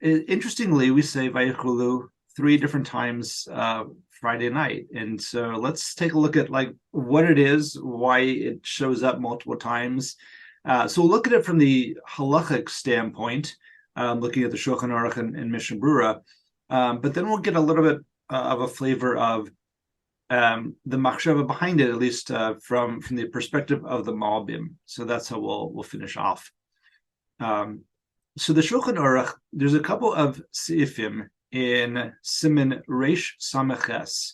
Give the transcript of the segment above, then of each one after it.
interestingly, we say Vayechulu three different times Friday night. And so let's take a look at like what it is, why it shows up multiple times. So we'll look at it from the halachic standpoint, looking at the Shulchan Aruch and Mishnah Brura. But then we'll get a little bit of a flavor of the machshava behind it, at least from the perspective of the Malbim. So that's how we'll finish off. So the Shulchan Aruch, there's a couple of seifim in Siman Reish Sameches,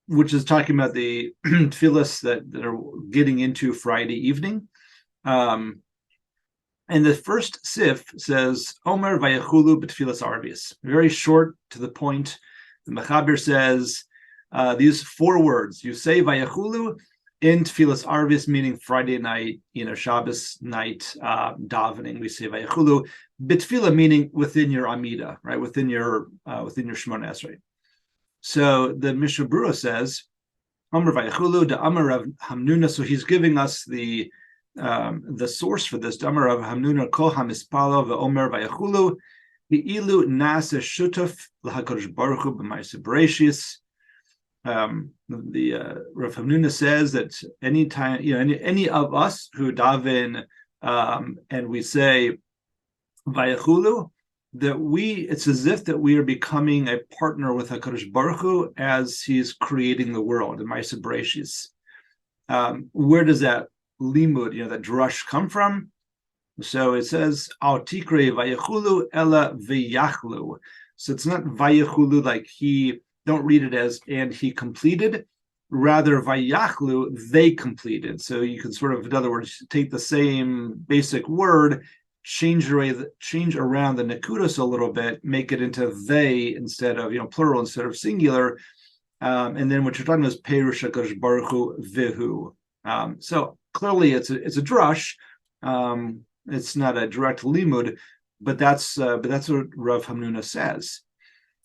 which is talking about the tefillas that are getting into Friday evening. And the first sif says, Omer Vayechulu b'tfilas arvis. Very short, to the point. The Mechaber says these four words. You say Vayechulu in tfilas arvis, meaning Friday night, Shabbos night davening. We say Vayechulu b'tfila, meaning within your amida, right, within your Shemona Esrei. So the Mishnah Brura says, Amar Vayechulu de Amar Rav Hamnuna. So he's giving us the source for this. Amar Rav Hamnuna kol hamispalo ve'omer Vayechulu be'ilu nasa shutaf l'HaKadosh Baruch Hu b'ma'aseh Bereshis. The Rav Hamnuna says that anytime, any of us who daven and we say Vayechulu, that it's as if that we are becoming a partner with HaKadosh Baruch Hu as he's creating the world, in Ma'aseh Bereshis. Where does that limud, that drush come from? So it says, Al tikre Vayechulu ela Vayachlu. So it's not Vayechulu like don't read it as and he completed, rather Vayachlu, they completed. So you can sort of, in other words, take the same basic word, change around the nekudos a little bit, make it into they instead of plural instead of singular, and then what you're talking about is Perush HaKadosh Baruch Hu Vihu. So clearly it's a drush. It's not a direct limud, but that's what Rav Hamnuna says.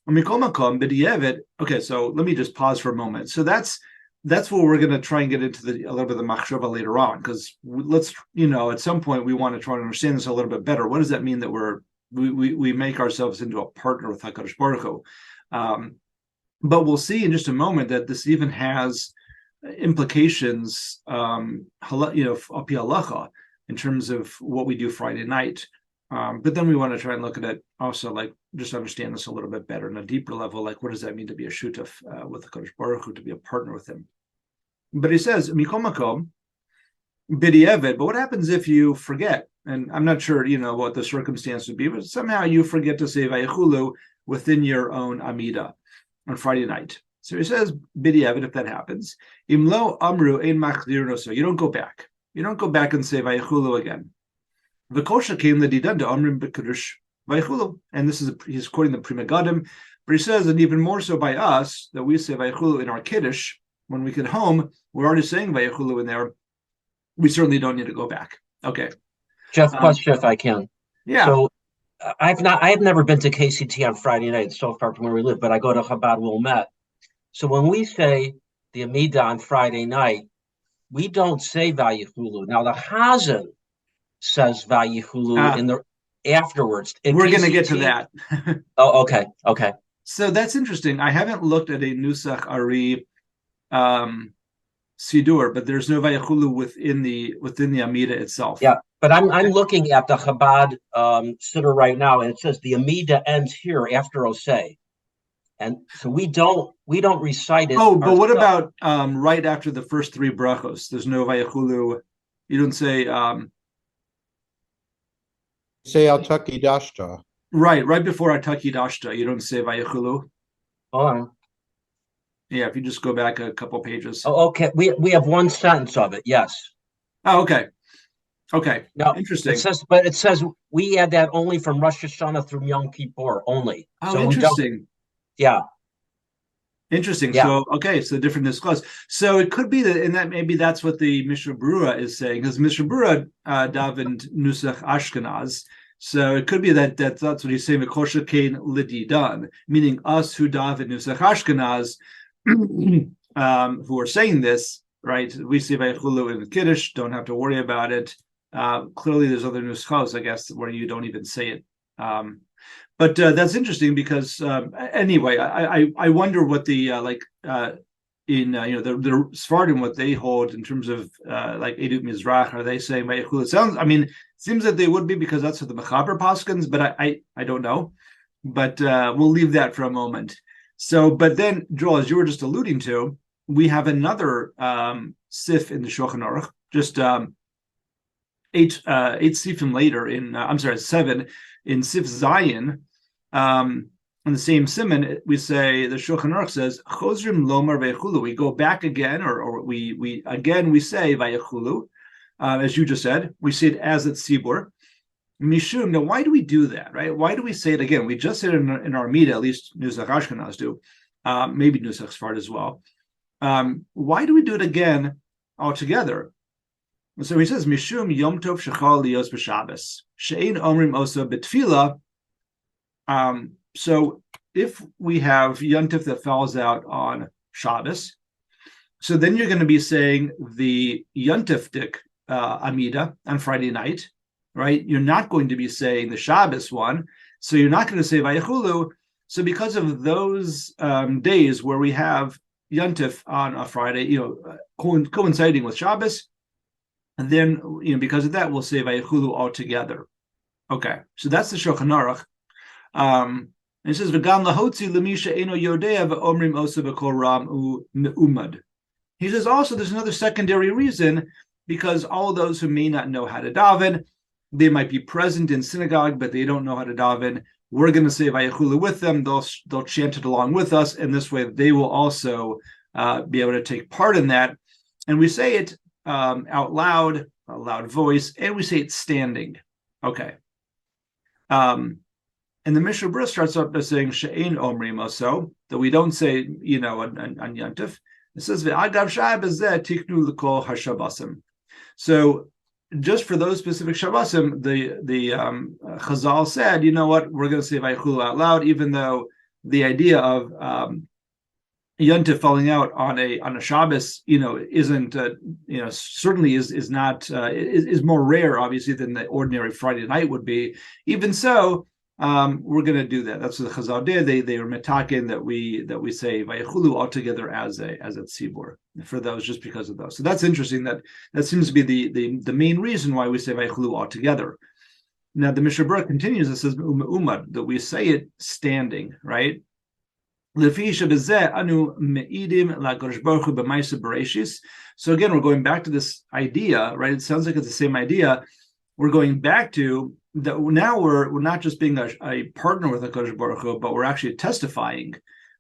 Okay, so let me just pause for a moment. So that's what we're going to try and get into a little bit of the machshava later on, because let's, at some point we want to try to understand this a little bit better. What does that mean that we make ourselves into a partner with HaKadosh Baruch Hu? But we'll see in just a moment that this even has implications, halacha, in terms of what we do Friday night. But then we want to try and look at it also, like just understand this a little bit better on a deeper level. Like, what does that mean to be a shutaf with HaKadosh Baruch Hu, to be a partner with him? But he says, Mikol makom b'di'evet. But what happens if you forget? And I'm not sure, what the circumstance would be, but somehow you forget to say Vayechulu within your own amida on Friday night. So he says, b'di'evet, if that happens, imlo amru ein machzirno. So you don't go back. You don't go back and say Vayechulu again. The kosher came the didan to amrim b'kadosh Vayechulu, and he's quoting the Pri Megadim, but he says, and even more so by us, that we say Vayechulu in our kiddush when we get home. We're already saying Vayechulu in there. We certainly don't need to go back. Okay, Jeff, question if I can. Yeah. So I have never been to KCT on Friday night, so far from where we live, but I go to Chabad Wilmette. So when we say the Amida on Friday night, we don't say Vayechulu. Now the Chazan says Vayechulu in the afterwards. We're going to get to that. Oh, okay. So that's interesting. I haven't looked at a Nusach Ari Sidur, but there's no Vayechulu within the Amida itself. Yeah, but I'm looking at the Chabad Siddur right now, and it says the Amida ends here after Osei, and so we don't recite it. Oh, but what about right after the first three brachos? There's no Vayechulu. You don't say. Say Al Takidashta. Right before Al Takidashta, you don't say Vayechulu. Hold on. Yeah, if you just go back a couple pages. Oh, okay. We have one sentence of it. Yes. Oh, okay. Now, interesting. It says we add that only from Rosh Hashanah through Yom Kippur only. Oh, so interesting. Yeah. Interesting. Yeah. So, okay, so different disclose. So it could be that, and that maybe that's what the Mishnah Brura is saying, because Mishnah Brura davened Nusach Ashkenaz. So it could be that that's what he's saying, V'kosha kein lididan, meaning us who daven Nusach Ashkenaz, who are saying this, right? We say Vayechulu in the Kiddush, don't have to worry about it. Clearly, there's other nuschos, I guess, where you don't even say it But that's interesting because anyway, I wonder what the the Sephardim, what they hold in terms of like Edut Mizrach, are they saying Vayechulu? It sounds, seems that they would be because that's what the Mechaber paskins, but I don't know. But we'll leave that for a moment. So, but then, Joel, as you were just alluding to, we have another sif in the Shulchan Aruch, just eight sifim later in 7 in Sif Zion. In the same siman, we say the Shulchan Aruch says Chozrim Lomar Vayechulu. We go back again, or we say Vayechulu, as you just said. We say it as it's Sibur. Mishum. Now, why do we do that, right? Why do we say it again? We just said it in our Mida, at least Nusach Ashkenaz do, maybe Nusach Sfard as well. Why do we do it again altogether? So he says, Mishum Yom Tov Shechal Lios B'Shabbos She'ein Omrim Osa B'Tfila. So if we have Yontif that falls out on Shabbos, so then you're going to be saying the Yontifdik Amida on Friday night, right? You're not going to be saying the Shabbos one, so you're not going to say Vayechulu. So because of those days where we have Yontif on a Friday, coinciding with Shabbos, and then because of that, we'll say Vayechulu altogether. Okay, so that's the Shulchan Aruch. And it says, "V'gam lahotzi lemisha eno yodea v'omrim osa b'kol ram u'me'umad." He says also there's another secondary reason, because all those who may not know how to daven, they might be present in synagogue, but they don't know how to daven. We're going to say Vayechulu with them. They'll chant it along with us, and this way they will also be able to take part in that. And we say it out loud, a loud voice, and we say it standing. Okay. And the Mishnah Berurah starts off by saying She'ein Omrim Oso, that we don't say, on Yontif. It says V'agav Shabbos zeh tiknu l'kol hashabbasim. So just for those specific Shabbosim, the Chazal said, you know what, we're going to say Vayechulu out loud, even though the idea of Yontif falling out on a Shabbos, isn't certainly is not is more rare, obviously, than the ordinary Friday night would be. Even so, we're going to do that. That's what the Chazal did. They were metakin that we say Vayechulu altogether as a tzibur for those, just because of those. So that's interesting. That seems to be the main reason why we say Vayechulu altogether. Now the Mishnah Berurah continues. It says umad, that we say it standing, right? So again, we're going back to this idea, right? It sounds like it's the same idea. We're going back to that now. We're not just being a partner with HaKadosh Baruch Hu, but we're actually testifying.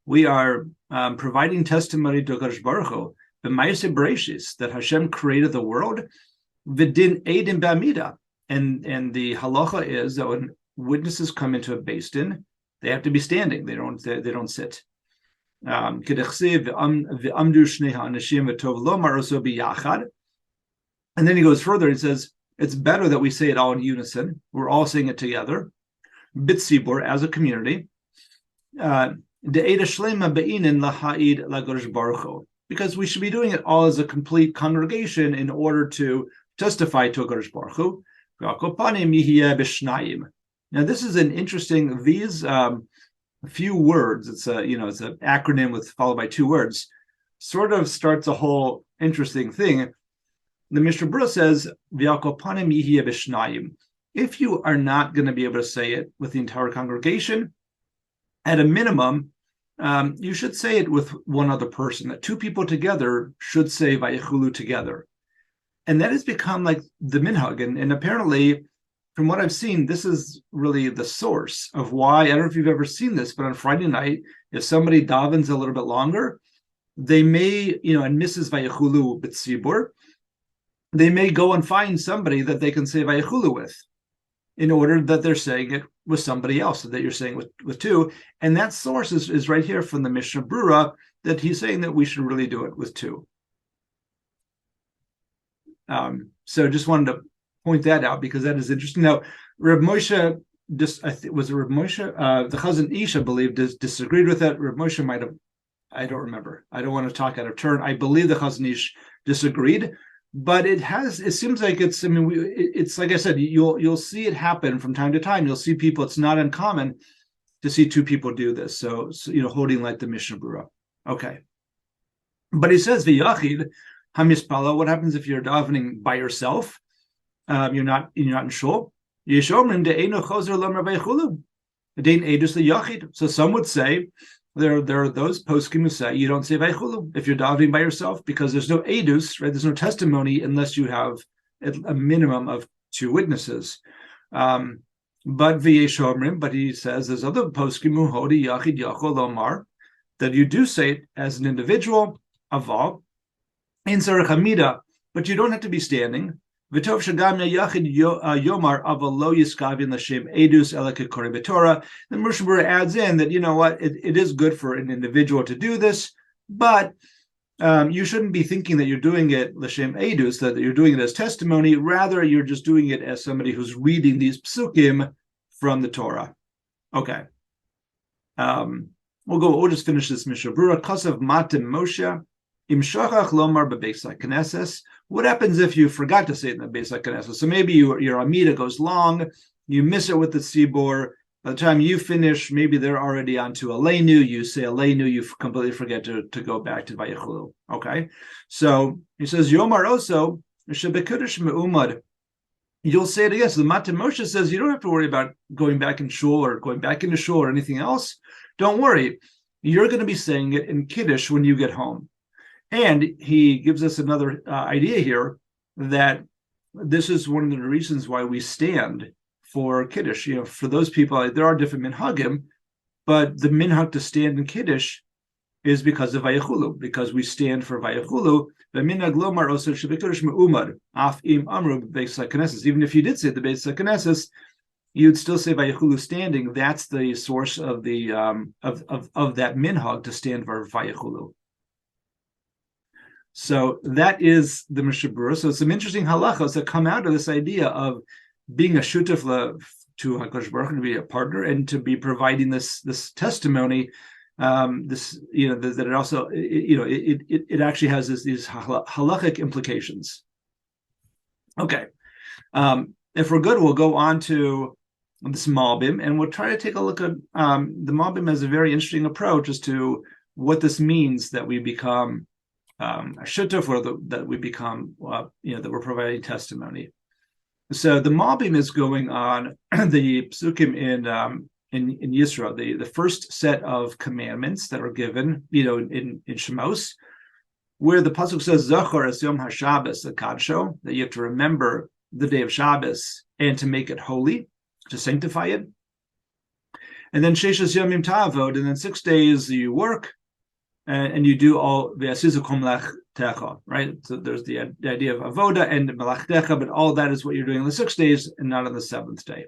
We are providing testimony to HaKadosh Baruch Hu, b'ma'aseh bereshis, that Hashem created the world, v'din eidim b'amida, and the halacha is that when witnesses come into a beis din, they have to be standing. They don't sit. And then he goes further. He says it's better that we say it all in unison. We're all saying it together, bitzibur, as a community. Because we should be doing it all as a complete congregation in order to testify to HaKadosh Baruch Hu. Now, this is an interesting. These few words. It's an acronym followed by two words. Sort of starts a whole interesting thing. The Mishnah Berurah says, if you are not going to be able to say it with the entire congregation, at a minimum, you should say it with one other person. That two people together should say Vayechulu together, and that has become like the minhag. And apparently, from what I've seen, this is really the source of why. I don't know if you've ever seen this, but on Friday night, if somebody davens a little bit longer, they may, and misses Vayechulu b'tzibur, they may go and find somebody that they can say Vayechulu with, in order that they're saying it with somebody else, that you're saying with two. And that source is right here from the Mishnah Berurah, that he's saying that we should really do it with two. So just wanted to point that out, because that is interesting. Now, Reb Moshe, was it Reb Moshe? The Chazon Ish, I believe, disagreed with that. Reb Moshe might have, I don't remember. I don't want to talk out of turn. I believe the Chazon Ish disagreed, but it seems like it's, I mean, it's like I said, you'll see it happen from time to time. You'll see people, it's not uncommon to see two people do this. So holding like the Mishnah Berurah. Okay. But he says, V'yachid hamispala, what happens if you're davening by yourself? You're not in shul. Yeshomrim de'enu chozer lomer Vayechulu. Dein edus liyachid. So some would say, there are those poskim who say you don't say Vayechulu if you're davening by yourself because there's no edus, right? There's no testimony unless you have a minimum of two witnesses. But v'yeshomrim, but he says there's other poskim who hold yachid yachol lomar that you do say it as an individual, aval, in tzarech hamida, but you don't have to be standing. V'tov shagam yachid yomar aval lo yiskavin l'shem edus elake kore b'torah. The Mishnah Berurah adds in that, you know what, it is good for an individual to do this, but you shouldn't be thinking that you're doing it l'shem edus, that you're doing it as testimony. Rather, you're just doing it as somebody who's reading these psukim from the Torah. Okay. We'll just finish this Mishnah Berurah. Kasav matim Moshe im shachach lomar bebeis haKnesses. What happens if you forgot to say it in the beis haKnesses? So maybe your Amida goes long, you miss it with the Tzibor. By the time you finish, maybe they're already onto Aleinu. You say Aleinu, you completely forget to go back to Vayechulu. Okay, so he says Yomar also shebekudesh me'umad. You'll say it again. So the Matim Moshe says you don't have to worry about going back in shul or going back into shul or anything else. Don't worry. You're going to be saying it in Kiddush when you get home. And he gives us another idea here that this is one of the reasons why we stand for Kiddush. For those people, there are different minhagim, but the minhag to stand in Kiddush is because of Vayechulu, because we stand for Vayechulu. Even if you did say the Beis HaKnesses, you'd still say Vayechulu standing. That's the source of the of that minhag to stand for Vayechulu. So that is the Mishnah Berurah. So some interesting halachos that come out of this idea of being a shutuf to HaKadosh Baruch Hu, to be a partner and to be providing this testimony. That it also it actually has these halachic implications. Okay, if we're good, we'll go on to this Malbim, and we'll try to take a look at the Malbim as a very interesting approach as to what this means that we become a shutuf, or that we become that we're providing testimony. So the Malbim is going on the psukim in Yisro, the first set of commandments that are given, in Shemos, where the pasuk says Zachor es Yom HaShabbos Kadsho, that you have to remember the day of Shabbos and to make it holy, to sanctify it. And then Sheshes Yomim Ta'avod, and then 6 days you work, and you do all V'yasizukom Melachtecha, right? So there's the idea of avoda and Melachtecha, but all that is what you're doing on the 6 days and not on the 7th day.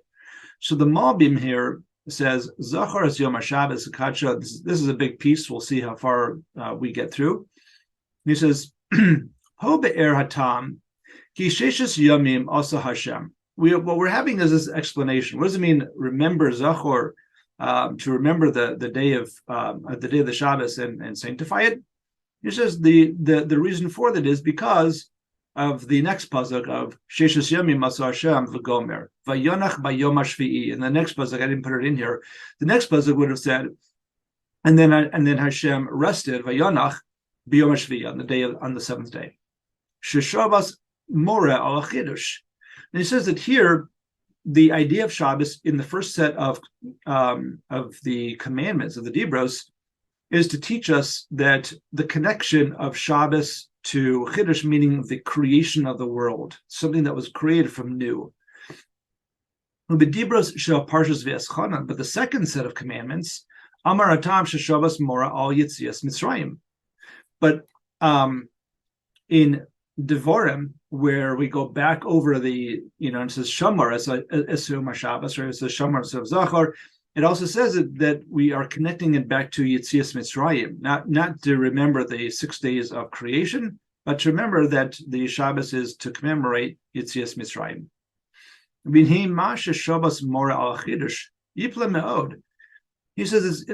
So the Malbim here says Zachor es Yom HaShabbos Kadsho. This is a big piece. We'll see how far we get through. And he says, Ho be'er hatam ki sheshes yomim asa Hashem. What we're having is this explanation. What does it mean? Remember Zachor, to remember the day of the Shabbos and sanctify it. He says the reason for that is because of the next pasuk of Sheshes Yomim Asa Hashem v'Gomer Vayonach Bayom HaShvi'i. And the next pasuk, I didn't put it in here. The next pasuk would have said, and then Hashem rested Vayonach Bayom HaShvi'i, on the 7th day. Sheshavas More al Chidush. And he says that here, the idea of Shabbos in the first set of the commandments of the Dibros is to teach us that the connection of Shabbos to Chiddush, meaning the creation of the world, something that was created from new. But the second set of commandments, Amar Atam Sheshavas Mora Al Yitzias Mitzrayim. But in Devarim, where we go back over the, it says Shamar as Yom HaShabbos, or it says Shamar as Zachor. It also says that we are connecting it back to Yitzias Mitzrayim, not to remember the 6 days of creation, but to remember that the Shabbos is to commemorate Yitzias Mitzrayim. He says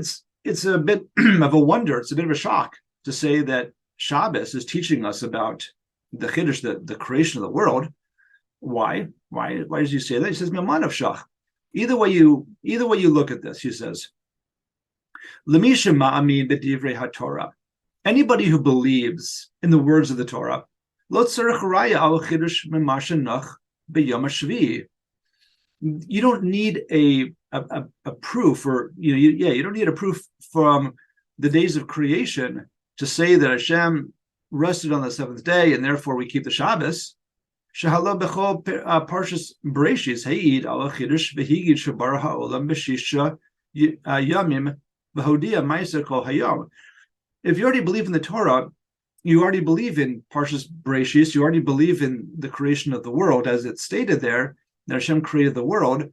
it's a bit of a wonder, it's a bit of a shock to say that Shabbos is teaching us about the Chiddush, the creation of the world. Why? Why does he say that? He says, Miman of Shach. Either way you look at this, he says, Lemisha ma'amin b'divrei haTorah. Anybody who believes in the words of the Torah, lo tzarich raya al chiddush mimasha nach b'yom hashvi. You don't need a proof, or you don't need a proof from the days of creation to say that Hashem rested on the seventh day and therefore we keep the Shabbos. Shahala bechol parshas Bereshis heid al chiddush v'higid shabar ha'olam b'shisha yamim v'hodia ma'aser kol hayom. If you already believe in the Torah, you already believe in Parshas Bereshis, you already believe in the creation of the world, as it's stated there, that Hashem created the world.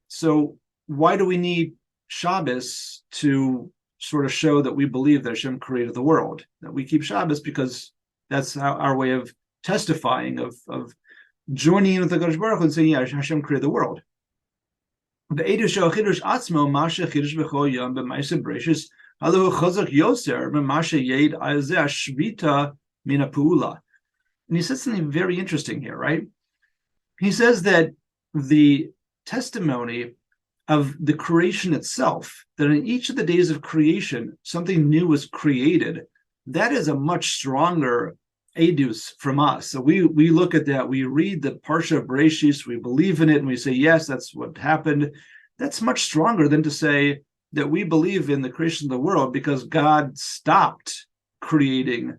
So why do we need Shabbos to sort of show that we believe that Hashem created the world? That we keep Shabbos because that's our way of testifying, of joining in with the Kadosh Baruch Hu and saying, yeah, Hashem created the world. The Eidush Chidush Atzmo Masha Chidush B'chol Yom B'Ma'aseh Bereshis. And he says something very interesting here, right? He says that the testimony of the creation itself, that in each of the days of creation, something new was created, that is a much stronger edus from us. So we look at that, we read the Parsha of Bereshis, we believe in it, and we say, yes, that's what happened. That's much stronger than to say that we believe in the creation of the world because God stopped creating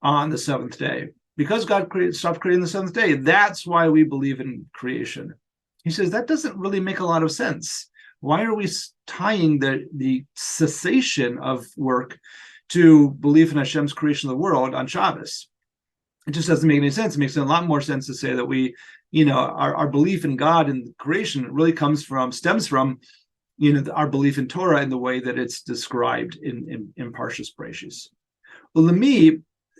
on the seventh day. Because God stopped creating the seventh day, that's why we believe in creation. He says that doesn't really make a lot of sense. Why are we tying the cessation of work to belief in Hashem's creation of the world on Shabbos? It just doesn't make any sense. It makes a lot more sense to say that we, our belief in God and creation really stems from our belief in Torah in the way that it's described in Parshas Bereshis. Well,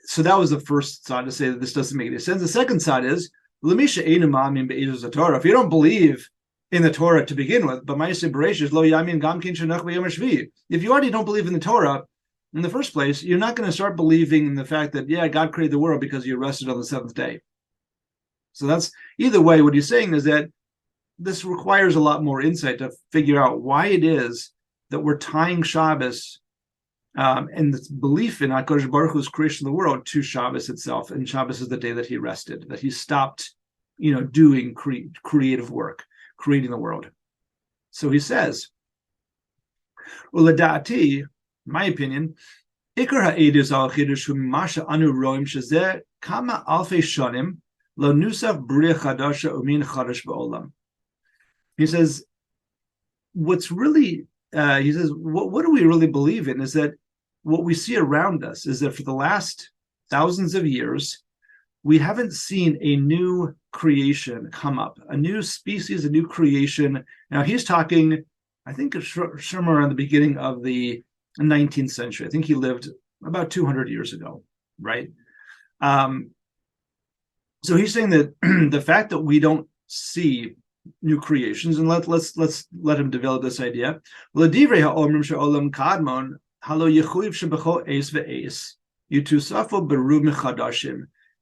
so that was the first side to say that this doesn't make any sense. The second side is, if you don't believe in the Torah to begin with, if you already don't believe in the Torah in the first place, you're not going to start believing in the fact that, yeah, God created the world because you rested on the seventh day. So that's, either way, what he's saying is that this requires a lot more insight to figure out why it is that we're tying Shabbos and the belief in HaKadosh Baruch Hu's creation of the world to Shabbos itself. And Shabbos is the day that he rested, that he stopped, doing creative work, creating the world. So he says, Uladati, my opinion, Ikar ha'edus al chidush hu masha anu roim shezeh kama alfei shonim lo nusaf bria chadasha umin chadash ba'olam. He says, what do we really believe in is that what we see around us is that for the last thousands of years, we haven't seen a new creation come up, a new species, a new creation. Now he's talking, I think it's somewhere around the beginning of the 19th century. I think he lived about 200 years ago, right? So he's saying that the fact that we don't see new creations, and let's let him develop this idea.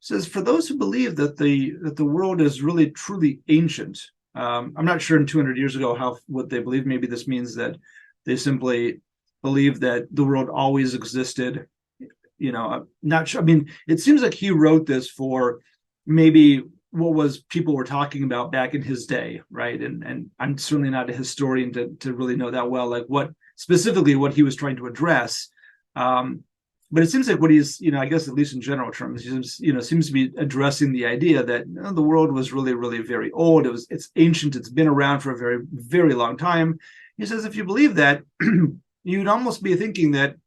Says for those who believe that the world is really truly ancient. I'm not sure in 200 years ago what they believe. Maybe this means that they simply believe that the world always existed. Not sure. I mean, it seems like he wrote this for maybe what people were talking about back in his day, right? And I'm certainly not a historian to really know that well, like what he was trying to address. But it seems like what he's, I guess at least in general terms, seems to be addressing the idea that the world was really, really very old. It's ancient. It's been around for a very, very long time. He says if you believe that, you'd almost be thinking that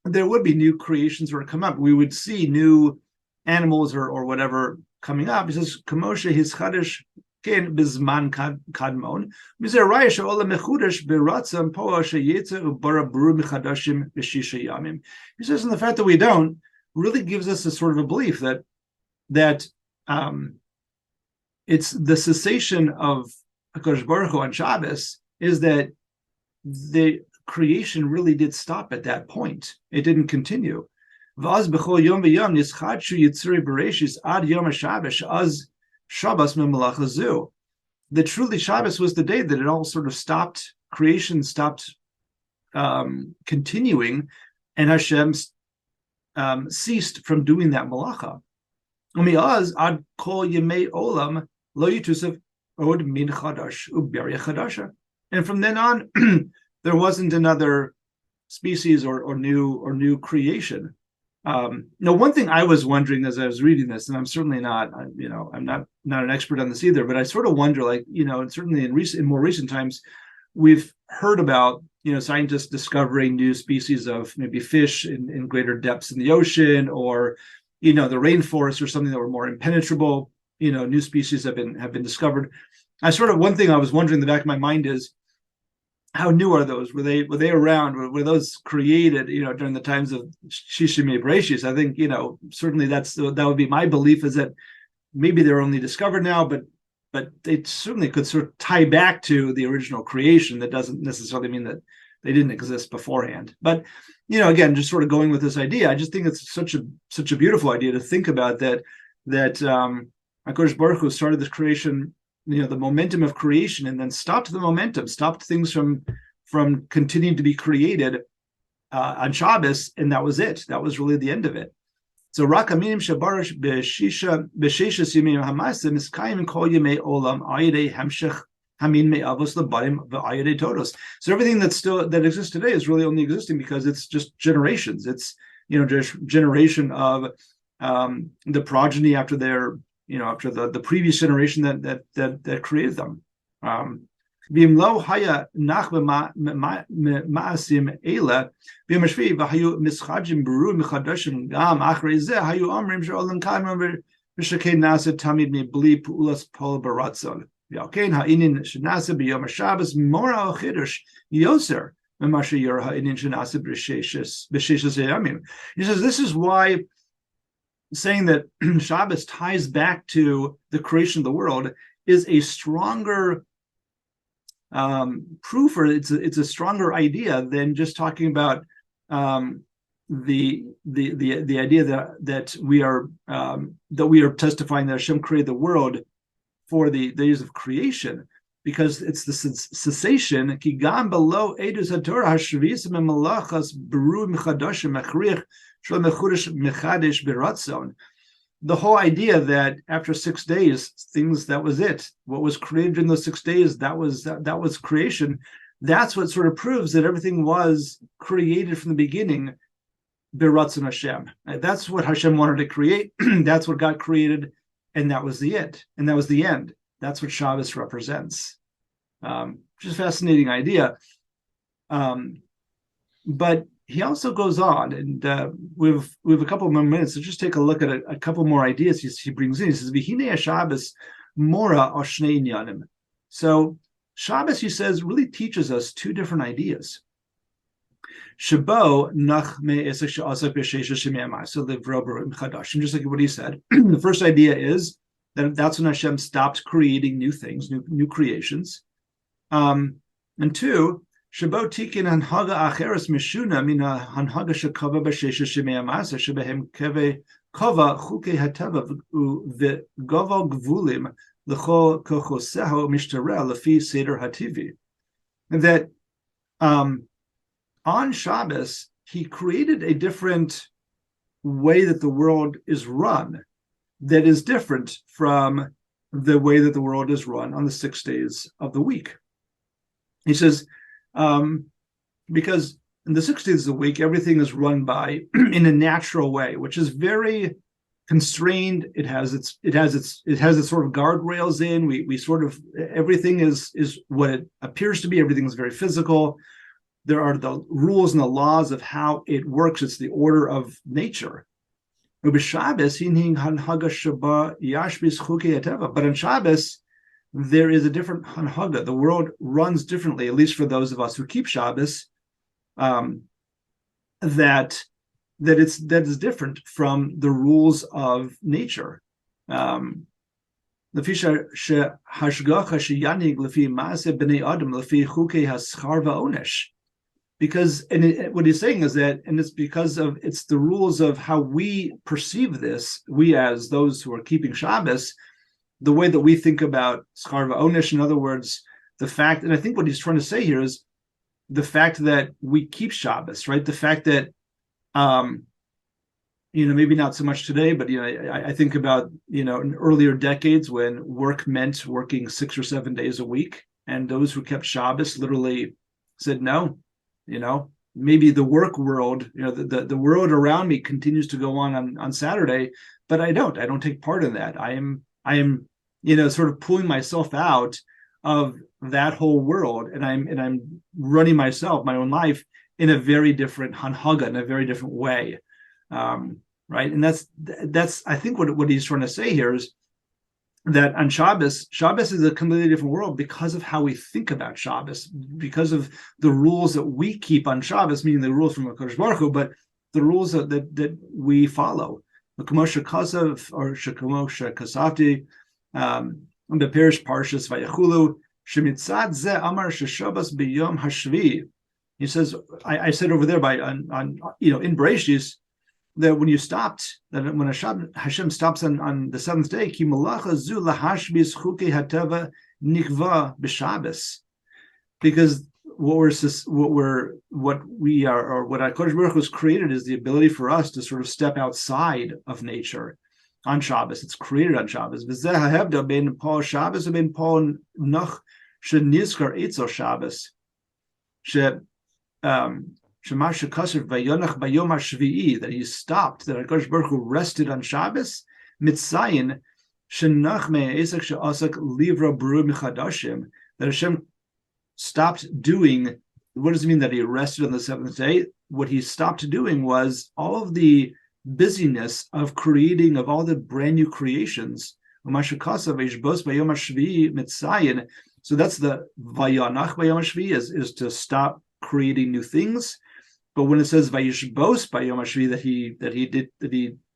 there would be new creations that come up. We would see new animals or whatever coming up. He says, "Kamosha his chadash ken bizman kadmon." He says in the fact that we don't really gives us a sort of a belief that it's the cessation of HaKadosh Baruch Hu on Shabbos is that the creation really did stop at that point. It didn't continue. V'az b'chol yom v'yom nischadshu yitzuri bereshis ad yom haShabbos az Shabbos memalacha zu. That truly Shabbos was the day that it all sort of stopped, creation stopped continuing, and Hashem ceased from doing that malacha. Umiaz ad kol yemei olam lo yitusef od min chadash uberia chadasha. And from then on, there wasn't another species or new creation. Now, one thing I was wondering as I was reading this, and I'm certainly not, I'm not an expert on this either, but I sort of wonder, like, certainly in more recent times, we've heard about, scientists discovering new species of maybe fish in greater depths in the ocean, or, the rainforest or something that were more impenetrable. New species have been discovered. One thing I was wondering in the back of my mind is, how new are those? Were they around? Were those created, during the times of Shishimei Bereshis? I think, certainly that would be my belief, is that maybe they're only discovered now, but they certainly could sort of tie back to the original creation. That doesn't necessarily mean that they didn't exist beforehand. But, again, just sort of going with this idea, I just think it's such a beautiful idea to think about that HaKadosh Baruch Hu started this creation, the momentum of creation, and then stopped the momentum, stopped things from continuing to be created on Shabbos, and that was it. That was really the end of it. So Rak Aminim Shabarash B'Sheshas Yimei Hamasim Iskayim Kol Yemei Olam Ayidei Hamshech Hamin Me'avos Labarim V'Ayidei Todos. So everything that exists today is really only existing because it's just generations. It's just generation of the progeny after their after the previous generation that created them. V'imlo haya nach ma'asim eila v'yamashvi v'hayu mischajim beru michadashim gam achrei zeh hayu omrim she'olam kaim v'shekei nasa tamid mibli pu'ulas pol baratzon v'alkein ha'inin shenasa b'yom haShabbos mora o'chidush yoser v'mashe yor ha'inin shenasa b'sheshas yamim. He says this is why saying that Shabbos ties back to the creation of the world is a stronger proof, or it's a stronger idea than just talking about the idea that we are testifying that Hashem created the world for the days of creation, because it's the cessation. Ki gam below edus haTorah hashvisim malachas beru mechadashim mechriach shel mechudesh mechadesh beratzon. The whole idea that after 6 days, that was it. What was created in those 6 days, that was creation. That's what sort of proves that everything was created from the beginning, beratzon Hashem. That's what Hashem wanted to create. That's what got created, and that was the it, and that was the end. That's what Shabbos represents. Which is a fascinating idea. But he also goes on, and we have a couple more minutes, so just take a look at a couple more ideas he brings in. He says, "V'hinei Shabbos mora oshnei inyanim." So Shabbos, he says, really teaches us two different ideas. Shabo nach me'esek she'asek b'sheisha shemei so livrober chadashim, just like what he said. The first idea is that's when Hashem stopped creating new things, new creations. And two, Shabo tikin hanhaga acheres mishuna mina hanhaga shekava b'sheisha shemei amasa shebehem keve kova chuke hateva v'gova gvulim l'chol kochoseho mishtareh lefi seder hativi. And that on Shabbos, he created a different way that the world is run that is different from the way that the world is run on the 6 days of the week. He says, because in the 6 days of the week, everything is run by in a natural way, which is very constrained. It has its sort of guardrails in. We sort of, everything is what it appears to be. Everything is very physical. There are the rules and the laws of how it works. It's the order of nature. But on Shabbos, there is a different hanhaga. The world runs differently, at least for those of us who keep Shabbos, that is different from the rules of nature. because what he's saying is that, and it's because of it's the rules of how we perceive this, we as those who are keeping Shabbos, the way that we think about schar va'onish. In other words, the fact, and I think what he's trying to say here is the fact that we keep Shabbos, right? The fact that, maybe not so much today, but I think about in earlier decades when work meant working 6 or 7 days a week, and those who kept Shabbos literally said no. Maybe the work world, the world around me continues to go on Saturday, but I don't take part in that. I am sort of pulling myself out of that whole world, and I'm running my own life in a very different hanhaga, in a very different way, right? And that's I think what he's trying to say here is that on Shabbos is a completely different world because of how we think about Shabbos, because of the rules that we keep on Shabbos, meaning the rules from HaKadosh Baruch Hu, but the rules that we follow. The Kamosha Kasav or Shekamosha Kasavti, the Parish Parshas Vayechulu, Shemitzad Ze Amar Sheshabas B'Yom Hashvi. He says, I said over there in Bereshis, that when when Hashem stops on the seventh day, Ki malacha zu lahashbis chukei hateva nikva b'Shabbos, because what we are, or what HaKadosh Baruch Hu has created, is the ability for us to sort of step outside of nature on Shabbos. It's created on Shabbos. V'zeh ha'hevda ben Paul Shabbos ben Paul noch shenizkar etzel Shabbos. That he stopped, that HaKadosh Baruch Hu rested on Shabbos, mitzayin shenach me'esak she'asak livra bru michadashim, that Hashem stopped doing. What does it mean that he rested on the seventh day? What he stopped doing was all of the busyness of creating, of all the brand new creations. So that's the vayanach bayom hashvi, is to stop creating new things. But when it says Vayishbos Bayom HaShvi,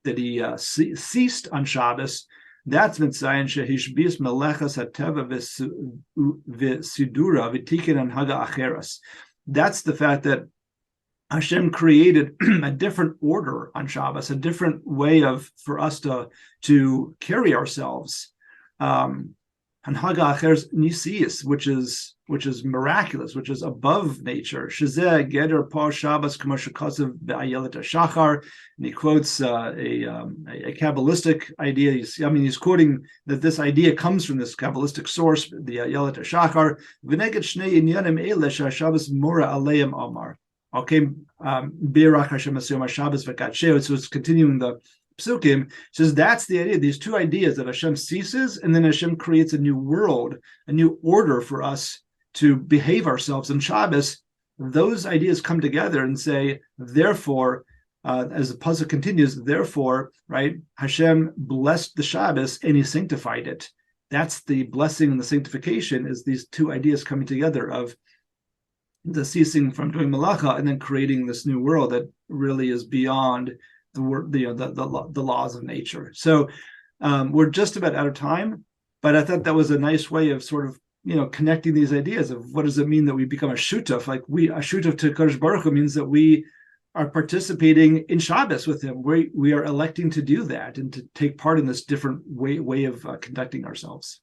that he ceased on Shabbos, that's Mitzayin Shehishbis Melechas Hateva V'Sidura V'Tikin and Haga Acheras. That's the fact that Hashem created a different order on Shabbos, a different way for us to carry ourselves. Hanhaga Acheres Nisius, which is miraculous, which is above nature. Shezeh Geder Pa Shabbos K'moshe Kasav Be'ayelet HaShachar, and he quotes a Kabbalistic idea. He's quoting that this idea comes from this Kabbalistic source, the Ayelet HaShachar. V'neged Shnei Inyanim Eile ShaShabbos Mora Aleim Omar. Okay, Be'erach Hashem Asiyom HaShabbos V'Katsheo. So it's continuing the Psukim, says that's the idea. These two ideas, that Hashem ceases and then Hashem creates a new world, a new order for us to behave ourselves on Shabbos. Those ideas come together and say, therefore, as the puzzle continues, therefore, right, Hashem blessed the Shabbos and he sanctified it. That's the blessing and the sanctification, is these two ideas coming together of the ceasing from doing malacha and then creating this new world that really is beyond the laws of nature. So we're just about out of time, but I thought that was a nice way of sort of connecting these ideas of what does it mean that we become a shutaf. Like a shutaf to Kadosh Baruch Hu means that we are participating in Shabbos with him. We are electing to do that and to take part in this different way of conducting ourselves.